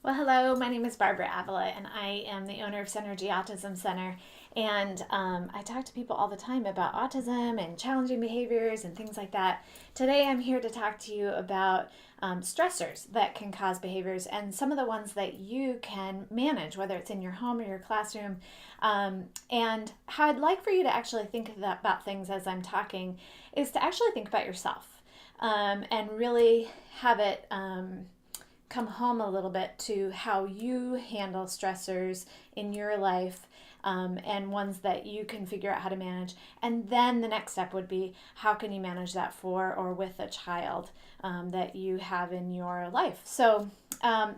Well, hello, my name is Barbara Avila, and I am the owner of Synergy Autism Center. And I talk to people all the time about autism and challenging behaviors and things like that. Today, I'm here to talk to you about stressors that can cause behaviors and some of the ones that you can manage, whether it's in your home or your classroom. And how I'd like for you to actually think about things as I'm talking is to actually think about yourself and really have it. Come home a little bit to how you handle stressors in your life and ones that you can figure out how to manage. And then the next step would be how can you manage that for or with a child that you have in your life. So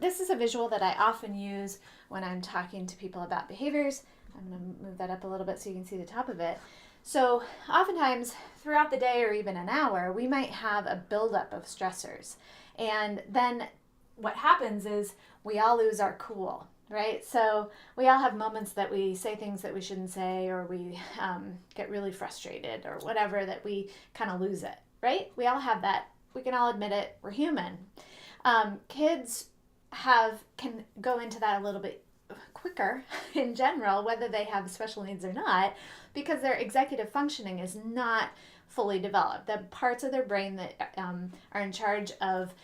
this is a visual that I often use when I'm talking to people about behaviors. I'm going to move that up a little bit so you can see the top of it. So oftentimes throughout the day or even an hour, we might have a buildup of stressors. And then what happens is we all lose our cool, right? So we all have moments that we say things that we shouldn't say, or we get really frustrated or whatever, that we kind of lose it, right? We all have that. We can all admit it. We're human. Kids can go into that a little bit quicker in general, whether they have special needs or not, because their executive functioning is not fully developed. The parts of their brain that are in charge of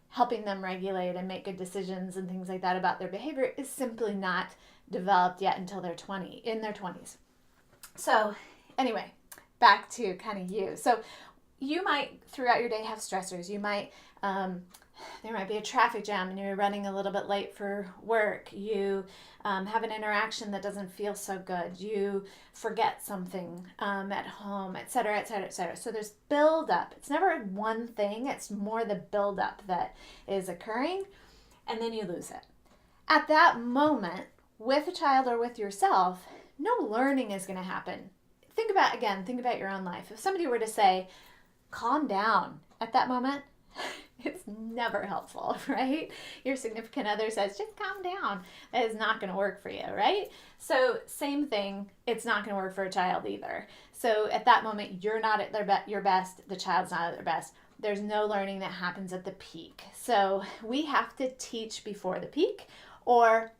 helping them regulate and make good decisions and things like that about their behavior is simply not developed yet until they're in their 20s. So anyway, back to kind of you. So you might throughout your day have stressors. You might there might be a traffic jam and you're running a little bit late for work. You have an interaction that doesn't feel so good. You forget something at home, et cetera, et cetera, et cetera. So there's buildup. It's never one thing. It's more the buildup that is occurring, and then you lose it. At that moment, with a child or with yourself, no learning is going to happen. Think about your own life. If somebody were to say, calm down at that moment, it's never helpful, right? Your significant other says, just calm down. That is not going to work for you, right? So same thing, it's not going to work for a child either. So at that moment, you're not at your best, the child's not at their best. There's no learning that happens at the peak. So we have to teach before the peak or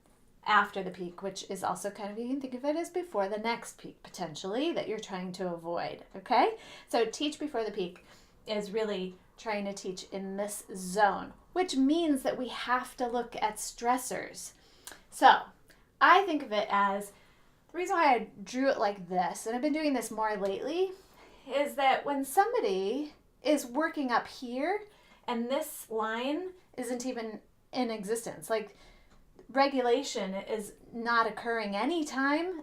after the peak, which is also kind of, you can think of it as before the next peak, potentially, that you're trying to avoid, okay? So teach before the peak is really trying to teach in this zone, which means that we have to look at stressors. So I think of it as, the reason why I drew it like this, and I've been doing this more lately, is that when somebody is working up here and this line isn't even in existence, like regulation is not occurring anytime,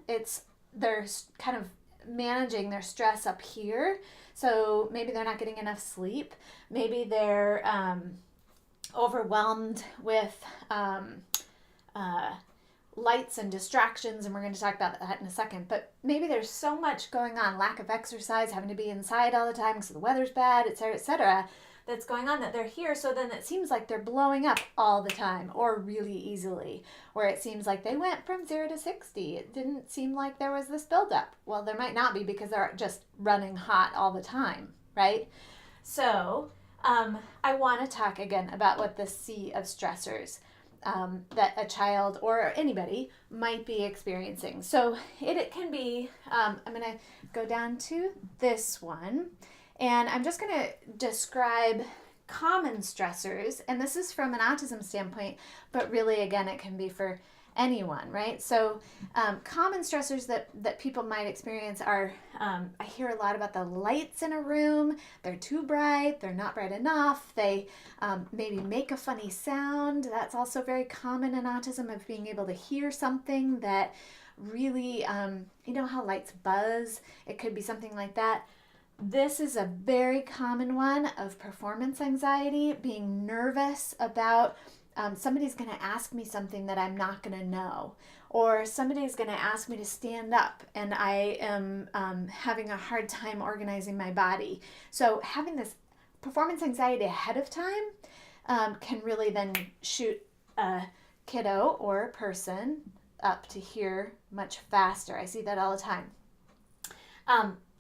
they're kind of managing their stress up here. So maybe they're not getting enough sleep. Maybe they're overwhelmed with lights and distractions, and we're going to talk about that in a second. But maybe there's so much going on, lack of exercise, having to be inside all the time because the weather's bad, et cetera, that's going on, that they're here. So then it seems like they're blowing up all the time or really easily, where it seems like they went from 0 to 60. It didn't seem like there was this buildup. Well, there might not be because they're just running hot all the time, right? So I want to talk again about what the sea of stressors that a child or anybody might be experiencing. So it can be, I'm going to go down to this one. And I'm just going to describe common stressors, and this is from an autism standpoint, but really, again, it can be for anyone, right? So common stressors that people might experience are, I hear a lot about the lights in a room. They're too bright, they're not bright enough, they maybe make a funny sound. That's also very common in autism, of being able to hear something that really, you know how lights buzz? It could be something like that. This is a very common one of performance anxiety, being nervous about somebody's going to ask me something that I'm not going to know, or somebody's going to ask me to stand up and I am having a hard time organizing my body. So having this performance anxiety ahead of time can really then shoot a kiddo or a person up to here much faster. I see that all the time.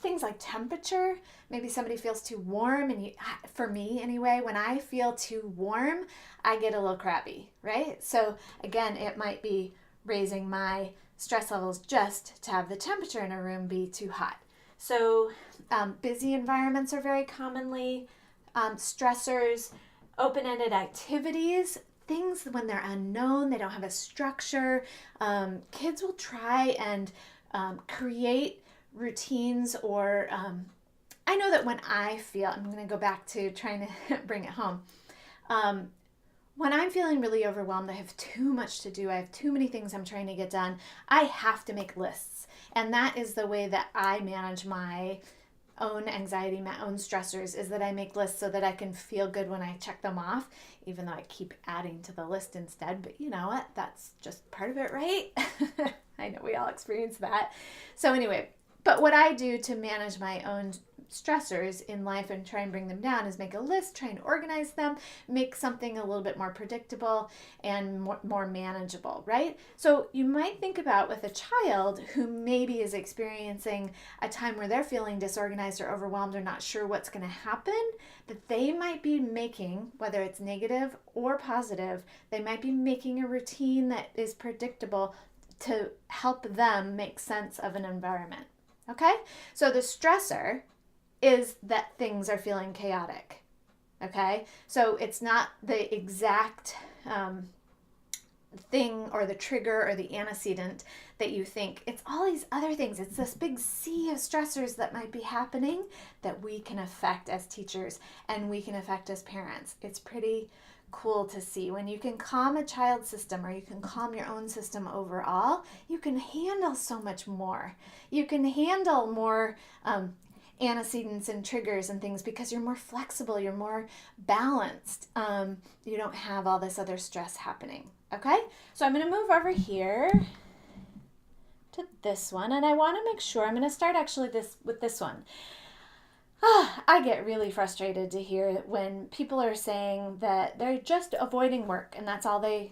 things like temperature. Maybe somebody feels too warm, and for me anyway, when I feel too warm, I get a little crabby, right? So again, it might be raising my stress levels just to have the temperature in a room be too hot. So busy environments are very commonly stressors. Open-ended activities, things when they're unknown, they don't have a structure. Kids will try and create routines, or I know that when I feel, I'm going to go back to trying to bring it home. When I'm feeling really overwhelmed, I have too much to do, I have too many things I'm trying to get done, I have to make lists. And that is the way that I manage my own anxiety, my own stressors, is that I make lists so that I can feel good when I check them off, even though I keep adding to the list instead. But you know what? That's just part of it, right? I know we all experience that. So anyway, but what I do to manage my own stressors in life and try and bring them down is make a list, try and organize them, make something a little bit more predictable and more manageable, right? So you might think about with a child who maybe is experiencing a time where they're feeling disorganized or overwhelmed or not sure what's going to happen, that they might be making, whether it's negative or positive, they might be making a routine that is predictable to help them make sense of an environment. Okay? So the stressor is that things are feeling chaotic. Okay? So it's not the exact thing or the trigger or the antecedent that you think. It's all these other things. It's this big sea of stressors that might be happening that we can affect as teachers and we can affect as parents. It's pretty cool to see. When you can calm a child's system, or you can calm your own system overall, you can handle so much more. You can handle more antecedents and triggers and things because you're more flexible, you're more balanced. You don't have all this other stress happening. Okay? So I'm going to move over here to this one, and I want to make sure, I'm going to start actually with this one. I get really frustrated to hear when people are saying that they're just avoiding work and that's all they're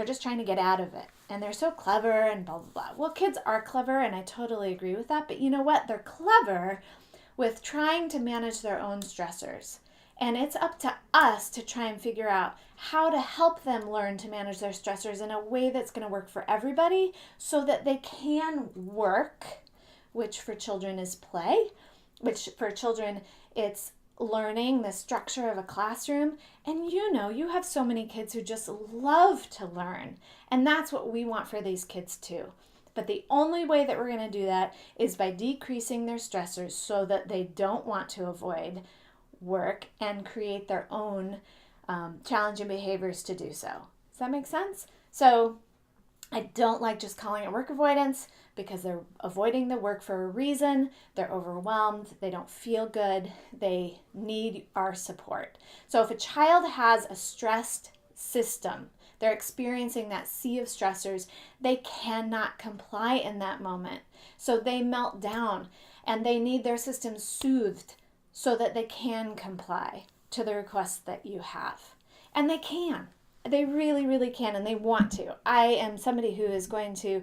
just trying to get out of it. And they're so clever and blah, blah, blah. Well, kids are clever, and I totally agree with that. But you know what? They're clever with trying to manage their own stressors. And it's up to us to try and figure out how to help them learn to manage their stressors in a way that's going to work for everybody so that they can work, which for children is play, which for children it's learning the structure of a classroom. And you know, you have so many kids who just love to learn. And that's what we want for these kids too. But the only way that we're going to do that is by decreasing their stressors so that they don't want to avoid work and create their own challenging behaviors to do so. Does that make sense? So I don't like just calling it work avoidance because they're avoiding the work for a reason. They're overwhelmed. They don't feel good. They need our support. So if a child has a stressed system, they're experiencing that sea of stressors, they cannot comply in that moment. So they melt down and they need their system soothed so that they can comply to the requests that you have. And they can. They really, really can, and they want to. I am somebody who is going to,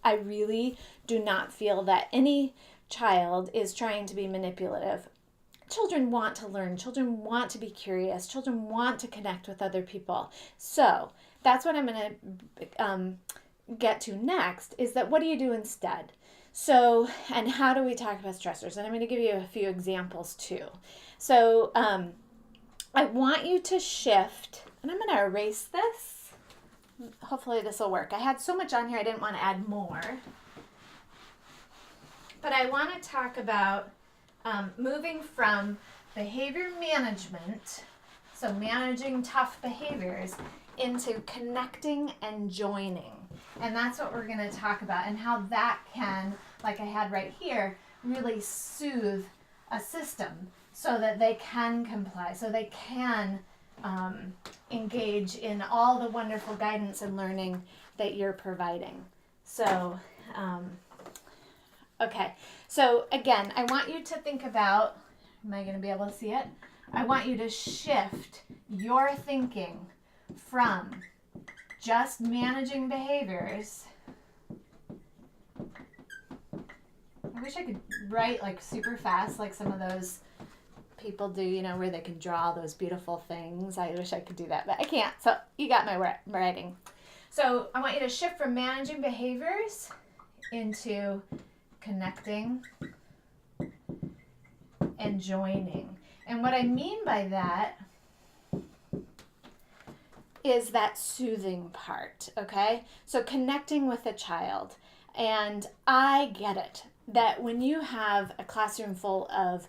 I really do not feel that any child is trying to be manipulative. Children want to learn. Children want to be curious. Children want to connect with other people. So that's what I'm going to get to next, is that what do you do instead? So, and how do we talk about stressors? And I'm going to give you a few examples too. So I want you to shift, and I'm going to erase this. Hopefully this will work. I had so much on here I didn't want to add more. But I want to talk about moving from behavior management, so managing tough behaviors, into connecting and joining. And that's what we're going to talk about, and how that can, like I had right here, really soothe a system so that they can comply, so they can engage in all the wonderful guidance and learning that you're providing. So, okay. So again, I want you to think about, am I going to be able to see it? I want you to shift your thinking from just managing behaviors I wish I could write like super fast, like some of those people do, you know, where they can draw those beautiful things. I wish I could do that, but I can't. So you got my writing. So I want you to shift from managing behaviors into connecting and joining. And what I mean by that is that soothing part, okay? So connecting with a child. And I get it, that when you have a classroom full of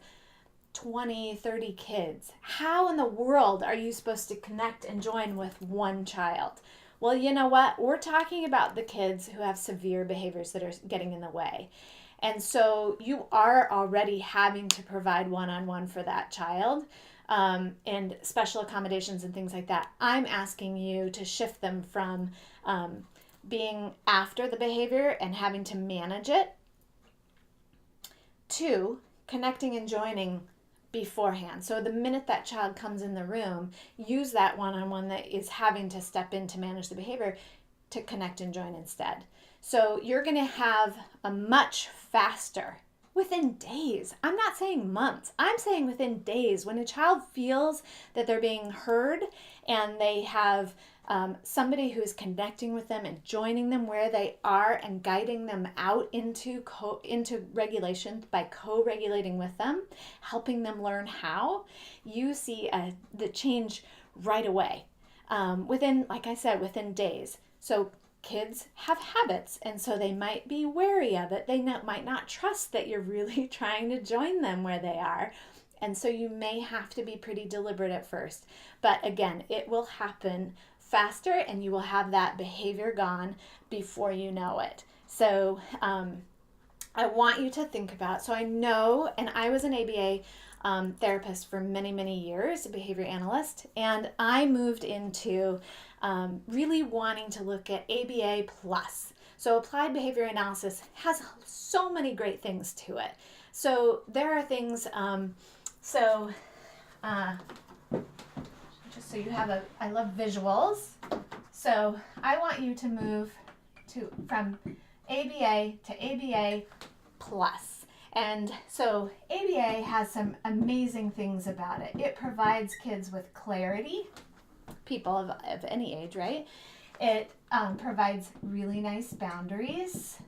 20, 30 kids, how in the world are you supposed to connect and join with one child? Well, you know what? We're talking about the kids who have severe behaviors that are getting in the way. And so you are already having to provide one-on-one for that child, and special accommodations and things like that. I'm asking you to shift them from being after the behavior and having to manage it to connecting and joining beforehand. So the minute that child comes in the room, use that one-on-one that is having to step in to manage the behavior to connect and join instead. So you're going to have a much faster, within days. I'm not saying months. I'm saying within days. When a child feels that they're being heard and they have somebody who's connecting with them and joining them where they are and guiding them out into regulation by co-regulating with them, helping them learn how, you see the change right away. Within, like I said, within days. So kids have habits, and so they might be wary of it. They might not trust that you're really trying to join them where they are. And so you may have to be pretty deliberate at first. But again, it will happen faster, and you will have that behavior gone before you know it. So I want you to think about, so I know, and I was an ABA therapist for many, many years, a behavior analyst, and I moved into really wanting to look at ABA plus. So applied behavior analysis has so many great things to it. So there are things, just so you have I love visuals. So I want you to move from ABA to ABA plus. And so ABA has some amazing things about it. It provides kids with clarity, people of any age, right? It provides really nice boundaries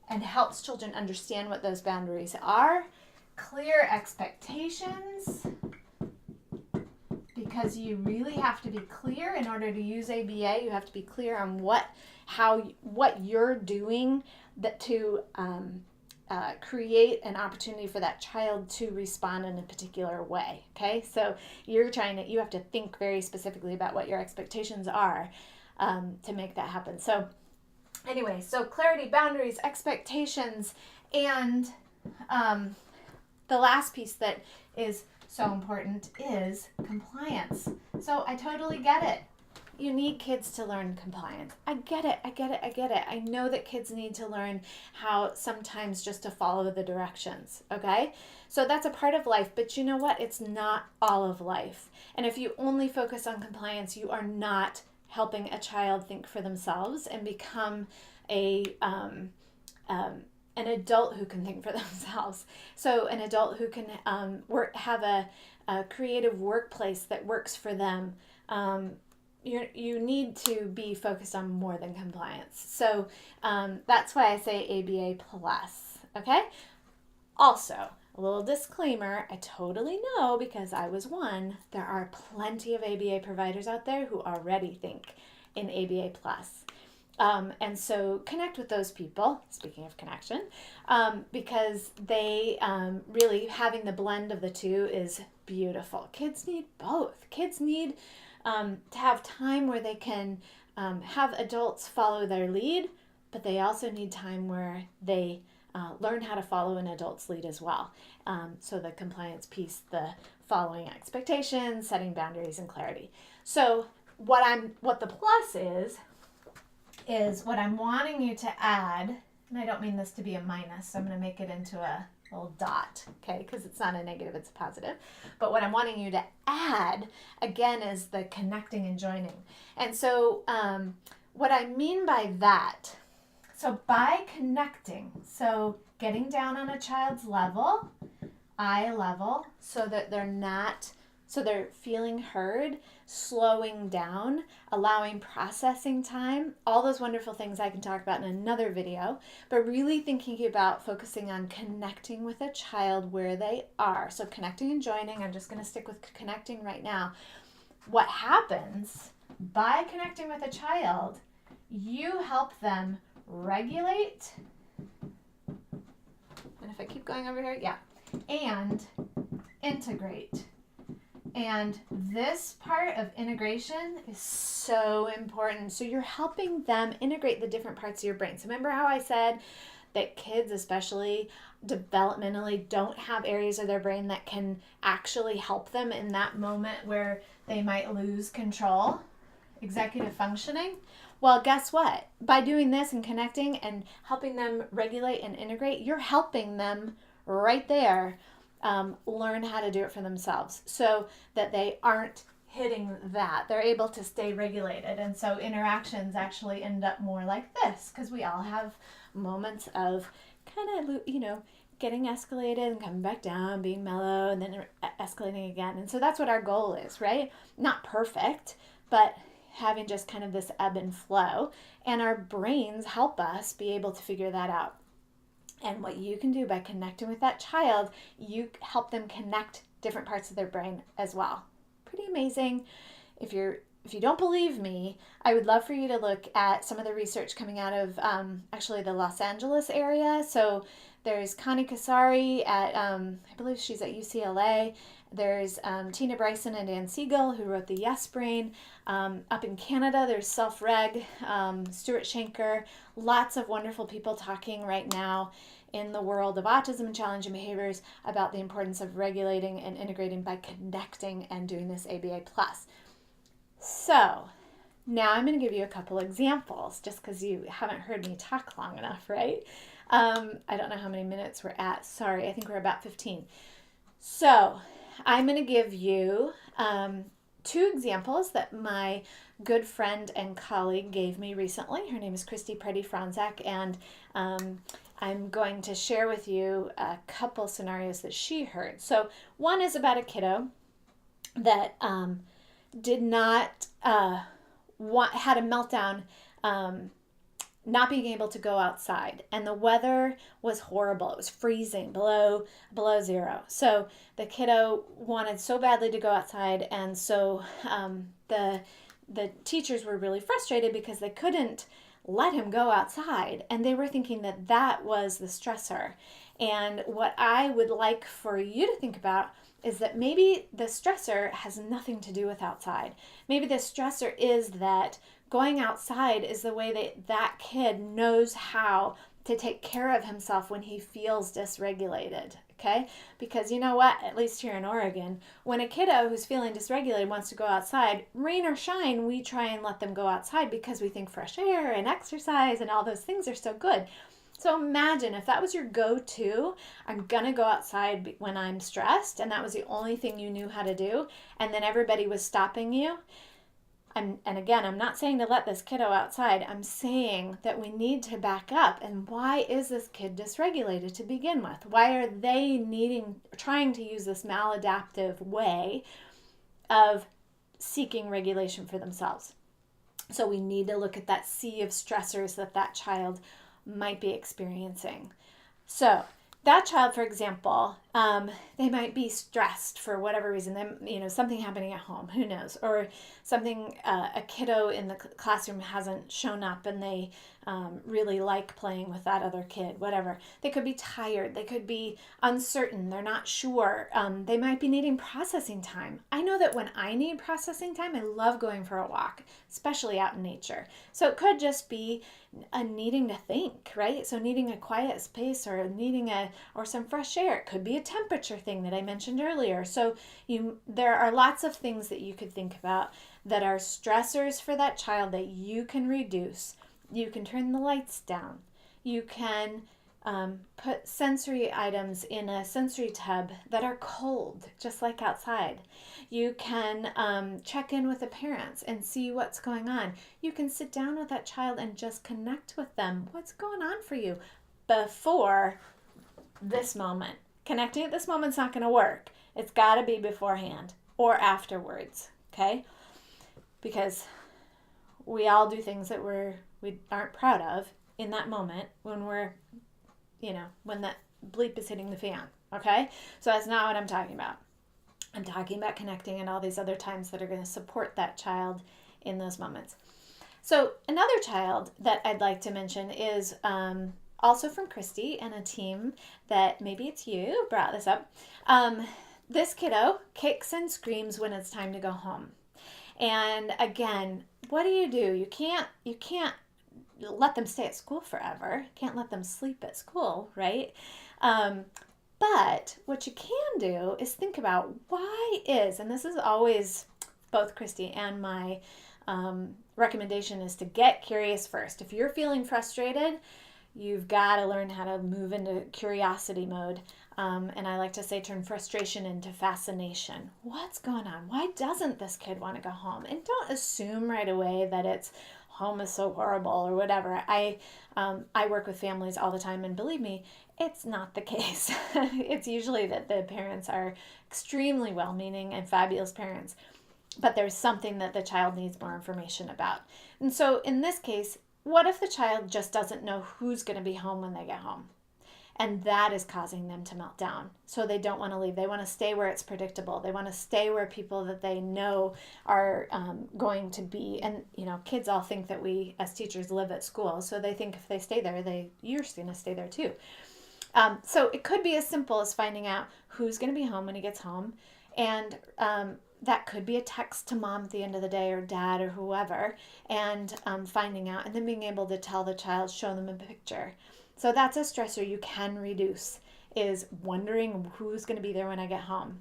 and helps children understand what those boundaries are. Clear expectations, because you really have to be clear in order to use ABA. You have to be clear on what you're doing to create an opportunity for that child to respond in a particular way. Okay, so you have to think very specifically about what your expectations are to make that happen. So anyway, so clarity, boundaries, expectations, and the last piece that is so important is compliance. So I totally get it. You need kids to learn compliance. I get it. I know that kids need to learn how sometimes just to follow the directions, okay? So that's a part of life, but you know what? It's not all of life. And if you only focus on compliance, you are not helping a child think for themselves and become an adult who can think for themselves. So an adult who can have a creative workplace that works for them. You need to be focused on more than compliance. So that's why I say ABA plus, okay? Also, a little disclaimer, I totally know, because I was one, there are plenty of ABA providers out there who already think in ABA plus. And so connect with those people, speaking of connection, because they really, having the blend of the two is beautiful. Kids need both. Kids need to have time where they can have adults follow their lead, but they also need time where they learn how to follow an adult's lead as well. So the compliance piece, the following expectations, setting boundaries, and clarity. So what the plus is what I'm wanting you to add, and I don't mean this to be a minus, so I'm going to make it into a little dot, okay, because it's not a negative, it's a positive. But what I'm wanting you to add, again, is the connecting and joining. And so what I mean by that So by connecting, so getting down on a child's level, eye level, so that they're feeling heard, slowing down, allowing processing time, all those wonderful things I can talk about in another video, but really thinking about focusing on connecting with a child where they are. So connecting and joining, I'm just going to stick with connecting right now. What happens by connecting with a child, you help them regulate, and if I keep going over here, and integrate. And this part of integration is so important. So you're helping them integrate the different parts of your brain. So remember how I said that kids, especially developmentally, don't have areas of their brain that can actually help them in that moment where they might lose control, executive functioning? Well, guess what? By doing this and connecting and helping them regulate and integrate, you're helping them right there learn how to do it for themselves so that they aren't hitting that. They're able to stay regulated. And so interactions actually end up more like this, because we all have moments of kind of, getting escalated and coming back down, being mellow, and then escalating again. And so that's what our goal is, right? Not perfect, but having just kind of this ebb and flow. And our brains help us be able to figure that out. And what you can do by connecting with that child, you help them connect different parts of their brain as well. Pretty amazing. If you don't believe me, I would love for you to look at some of the research coming out of actually the Los Angeles area. So there's Connie Kasari at, I believe she's at UCLA. There's Tina Bryson and Dan Siegel, who wrote The Yes Brain. Up in Canada, there's Self-Reg, Stuart Shanker. Lots of wonderful people talking right now in the world of autism and challenging behaviors about the importance of regulating and integrating by connecting and doing this ABA+. So now I'm going to give you a couple examples, just because you haven't heard me talk long enough, right? I don't know how many minutes we're at. Sorry, I think we're about 15. So I'm going to give you two examples that my good friend and colleague gave me recently. Her name is Christy Preddy-Franzak, and I'm going to share with you a couple scenarios that she heard. So one is about a kiddo that did not had a meltdown, not being able to go outside, and the weather was horrible. It was freezing, below zero. So the kiddo wanted so badly to go outside, and so the teachers were really frustrated because they couldn't let him go outside, and they were thinking that that was the stressor. And what I would like for you to think about is that maybe the stressor has nothing to do with outside. Maybe the stressor is that going outside is the way that that kid knows how to take care of himself when he feels dysregulated, okay? Because you know what, at least here in Oregon, when a kiddo who's feeling dysregulated wants to go outside, rain or shine, we try and let them go outside because we think fresh air and exercise and all those things are so good. So imagine if that was your go-to, I'm gonna go outside when I'm stressed, and that was the only thing you knew how to do, and then everybody was stopping you. And again, I'm not saying to let this kiddo outside. I'm saying that we need to back up. And why is this kid dysregulated to begin with? Why are they trying to use this maladaptive way of seeking regulation for themselves? So we need to look at that sea of stressors that child might be experiencing. So that child, for example, they might be stressed for whatever reason. Something happening at home, who knows? Or something, a kiddo in the classroom hasn't shown up and they really like playing with that other kid, whatever. They could be tired. They could be uncertain. They're not sure. They might be needing processing time. I know that when I need processing time, I love going for a walk, especially out in nature. So it could just be a needing to think, right? So needing a quiet space or or some fresh air. It could be a temperature thing that I mentioned earlier. So there are lots of things that you could think about that are stressors for that child that you can reduce. You can turn the lights down. You can put sensory items in a sensory tub that are cold, just like outside. You can check in with the parents and see what's going on. You can sit down with that child and just connect with them. What's going on for you before this moment? Connecting at this moment's not going to work. It's got to be beforehand or afterwards, okay? Because we all do things that we aren't proud of in that moment when when that bleep is hitting the fan, okay? So that's not what I'm talking about. I'm talking about connecting and all these other times that are going to support that child in those moments. So another child that I'd like to mention is also from Christy and a team that maybe it's you brought this up. This kiddo kicks and screams when it's time to go home. And again, what do? You can't let them stay at school forever. Can't let them sleep at school, right? But what you can do is think about and this is always both Christy and my recommendation is to get curious first. If you're feeling frustrated, you've got to learn how to move into curiosity mode. And I like to say turn frustration into fascination. What's going on? Why doesn't this kid want to go home? And don't assume right away that it's home is so horrible or whatever. I work with families all the time, and believe me, it's not the case. It's usually that the parents are extremely well-meaning and fabulous parents, but there's something that the child needs more information about. And so in this case, what if the child just doesn't know who's going to be home when they get home? And that is causing them to melt down. So they don't want to leave. They want to stay where it's predictable. They want to stay where people that they know are going to be. And, kids all think that we as teachers live at school. So they think if they stay there, you're going to stay there too. So it could be as simple as finding out who's going to be home when he gets home. And that could be a text to mom at the end of the day or dad or whoever, and finding out and then being able to tell the child, show them a picture. So that's a stressor you can reduce, is wondering who's going to be there when I get home.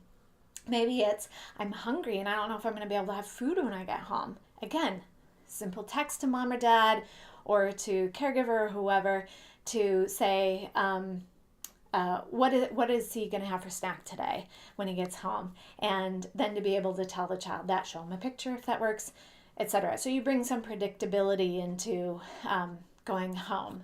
Maybe it's, I'm hungry and I don't know if I'm going to be able to have food when I get home. Again, simple text to mom or dad or to caregiver or whoever to say, what is he going to have for snack today when he gets home? And then to be able to tell the child that, show him a picture if that works, etc. So you bring some predictability into going home.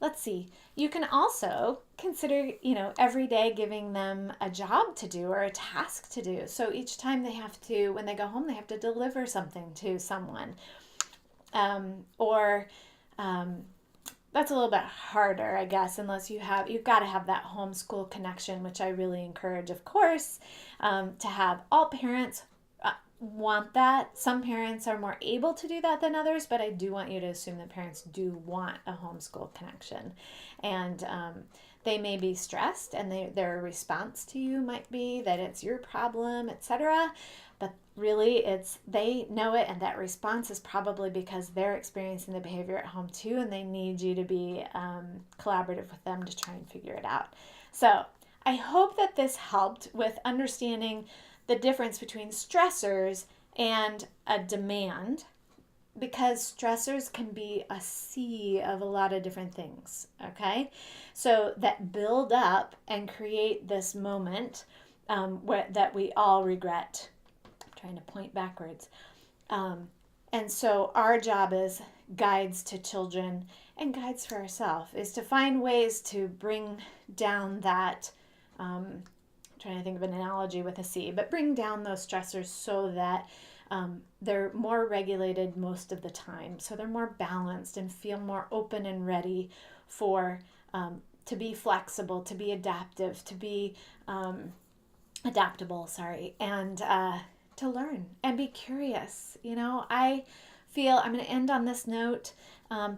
Let's see. You can also consider, every day giving them a job to do or a task to do. So each time when they go home, they have to deliver something to someone. That's a little bit harder, I guess, unless you've got to have that homeschool connection, which I really encourage, of course, to have. All parents want that. Some parents are more able to do that than others, but I do want you to assume that parents do want a homeschool connection. And they may be stressed, and their response to you might be that it's your problem, etc. But really, they know it, and that response is probably because they're experiencing the behavior at home too, and they need you to be collaborative with them to try and figure it out. So I hope that this helped with understanding the difference between stressors and a demand, because stressors can be a sea of a lot of different things, okay? So that build up and create this moment that we all regret. I'm trying to point backwards. And so our job as guides to children and guides for ourselves is to find ways to bring down that trying to think of an analogy with a C, but bring down those stressors so that they're more regulated most of the time. So they're more balanced and feel more open and ready to be flexible, to be adaptive, to be adaptable, and to learn and be curious. I feel I'm going to end on this note.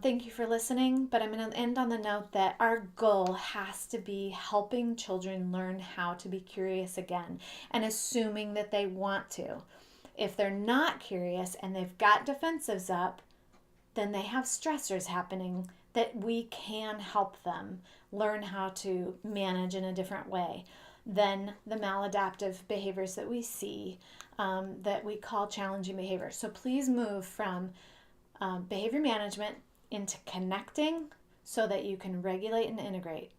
Thank you for listening, but I'm going to end on the note that our goal has to be helping children learn how to be curious again, and assuming that they want to. If they're not curious and they've got defensives up, then they have stressors happening that we can help them learn how to manage in a different way than the maladaptive behaviors that we see that we call challenging behaviors. So please move from behavior management into connecting so that you can regulate and integrate.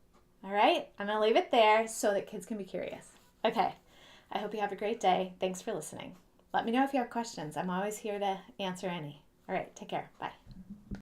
All right? I'm going to leave it there so that kids can be curious. Okay. I hope you have a great day. Thanks for listening. Let me know if you have questions. I'm always here to answer any. All right. Take care. Bye.